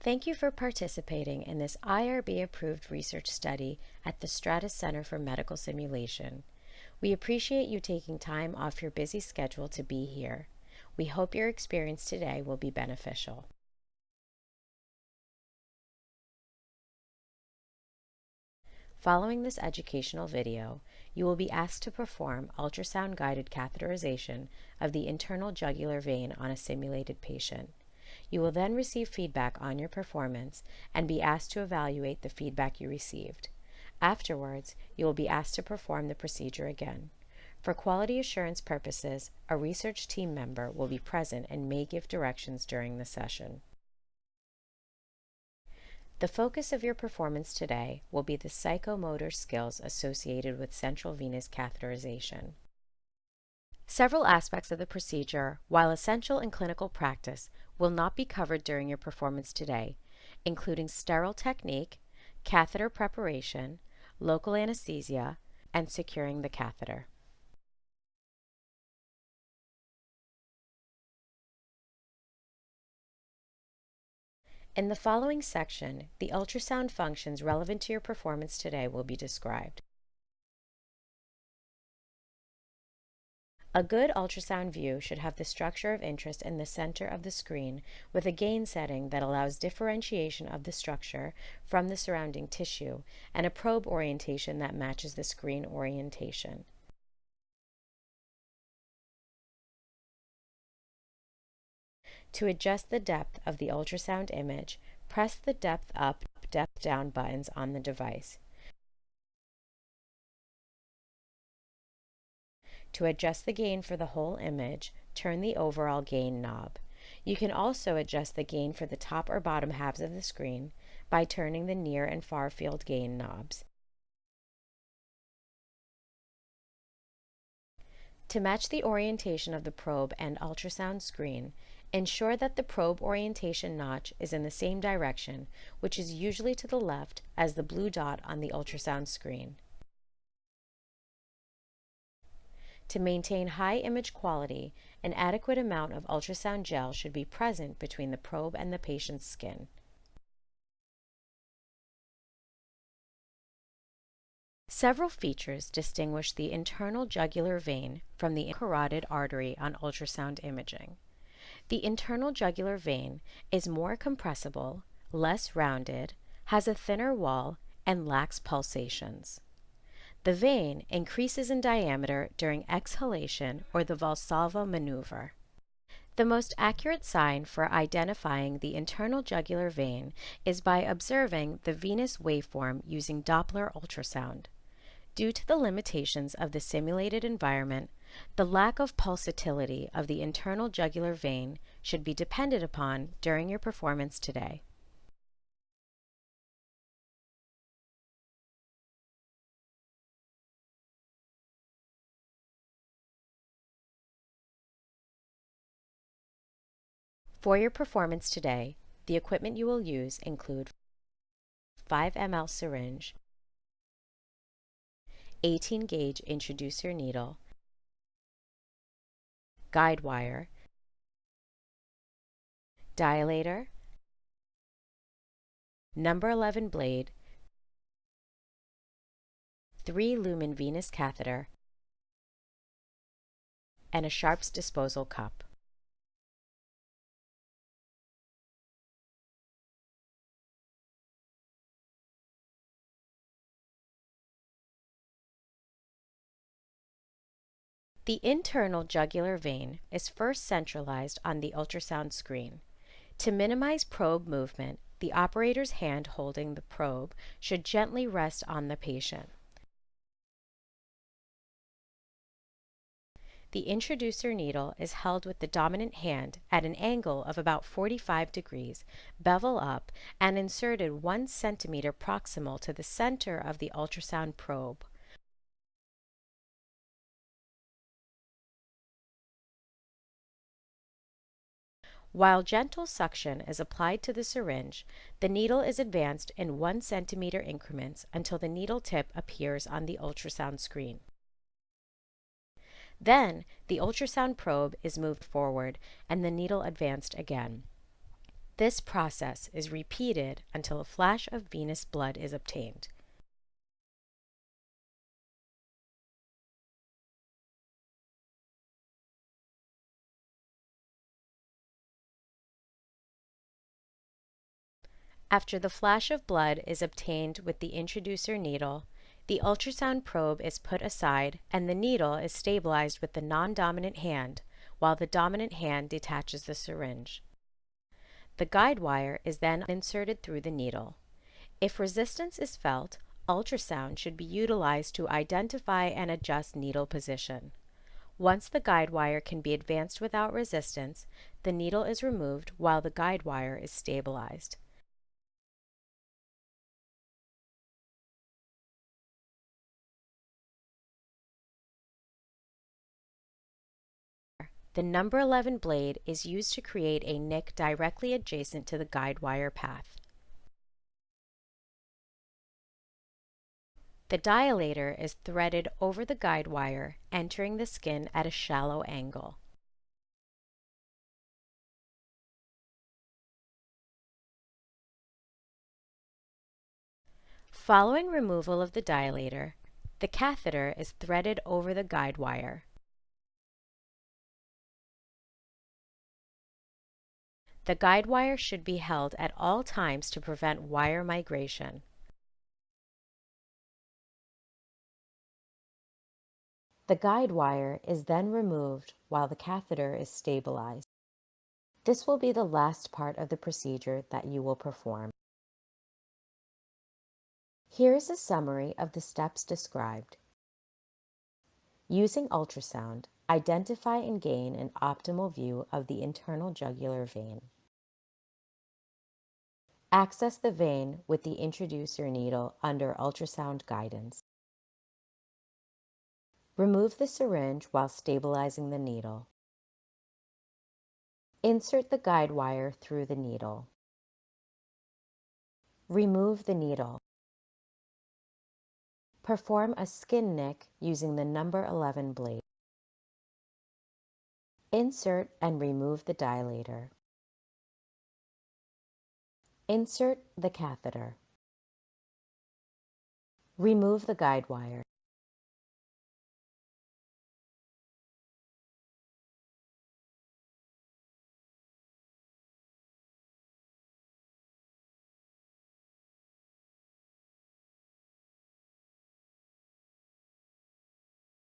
Thank you for participating in this IRB-approved research study at the STRATUS Center for Medical Simulation. We appreciate you taking time off your busy schedule to be here. We hope your experience today will be beneficial. Following this educational video, you will be asked to perform ultrasound-guided catheterization of the internal jugular vein on a simulated patient. You will then receive feedback on your performance and be asked to evaluate the feedback you received. Afterwards, you will be asked to perform the procedure again. For quality assurance purposes, a research team member will be present and may give directions during the session. The focus of your performance today will be the psychomotor skills associated with central venous catheterization. Several aspects of the procedure, while essential in clinical practice, will not be covered during your performance today, including sterile technique, catheter preparation, local anesthesia, and securing the catheter. In the following section, the ultrasound functions relevant to your performance today will be described. A good ultrasound view should have the structure of interest in the center of the screen with a gain setting that allows differentiation of the structure from the surrounding tissue and a probe orientation that matches the screen orientation. To adjust the depth of the ultrasound image, press the depth up, depth down buttons on the device. To adjust the gain for the whole image, turn the overall gain knob. You can also adjust the gain for the top or bottom halves of the screen by turning the near and far field gain knobs. To match the orientation of the probe and ultrasound screen, ensure that the probe orientation notch is in the same direction, which is usually to the left as the blue dot on the ultrasound screen. To maintain high image quality, an adequate amount of ultrasound gel should be present between the probe and the patient's skin. Several features distinguish the internal jugular vein from the carotid artery on ultrasound imaging. The internal jugular vein is more compressible, less rounded, has a thinner wall, and lacks pulsations. The vein increases in diameter during exhalation or the Valsalva maneuver. The most accurate sign for identifying the internal jugular vein is by observing the venous waveform using Doppler ultrasound. Due to the limitations of the simulated environment, the lack of pulsatility of the internal jugular vein should be depended upon during your performance today. For your performance today, the equipment you will use include 5 ml syringe, 18 gauge introducer needle, guide wire, dilator, number 11 blade, 3 lumen venous catheter, and a Sharps disposal cup. The internal jugular vein is first centralized on the ultrasound screen. To minimize probe movement, the operator's hand holding the probe should gently rest on the patient. The introducer needle is held with the dominant hand at an angle of about 45 degrees, bevel up, and inserted 1 centimeter proximal to the center of the ultrasound probe. While gentle suction is applied to the syringe, the needle is advanced in 1 centimeter increments until the needle tip appears on the ultrasound screen. Then, the ultrasound probe is moved forward and the needle advanced again. This process is repeated until a flash of venous blood is obtained. After the flash of blood is obtained with the introducer needle, the ultrasound probe is put aside and the needle is stabilized with the non-dominant hand while the dominant hand detaches the syringe. The guide wire is then inserted through the needle. If resistance is felt, ultrasound should be utilized to identify and adjust needle position. Once the guide wire can be advanced without resistance, the needle is removed while the guide wire is stabilized. The number 11 blade is used to create a nick directly adjacent to the guide wire path. The dilator is threaded over the guide wire, entering the skin at a shallow angle. Following removal of the dilator, the catheter is threaded over the guide wire. The guide wire should be held at all times to prevent wire migration. The guide wire is then removed while the catheter is stabilized. This will be the last part of the procedure that you will perform. Here is a summary of the steps described. Using ultrasound, identify and gain an optimal view of the internal jugular vein. Access the vein with the introducer needle under ultrasound guidance. Remove the syringe while stabilizing the needle. Insert the guide wire through the needle. Remove the needle. Perform a skin nick using the number 11 blade. Insert and remove the dilator. Insert the catheter. Remove the guide wire.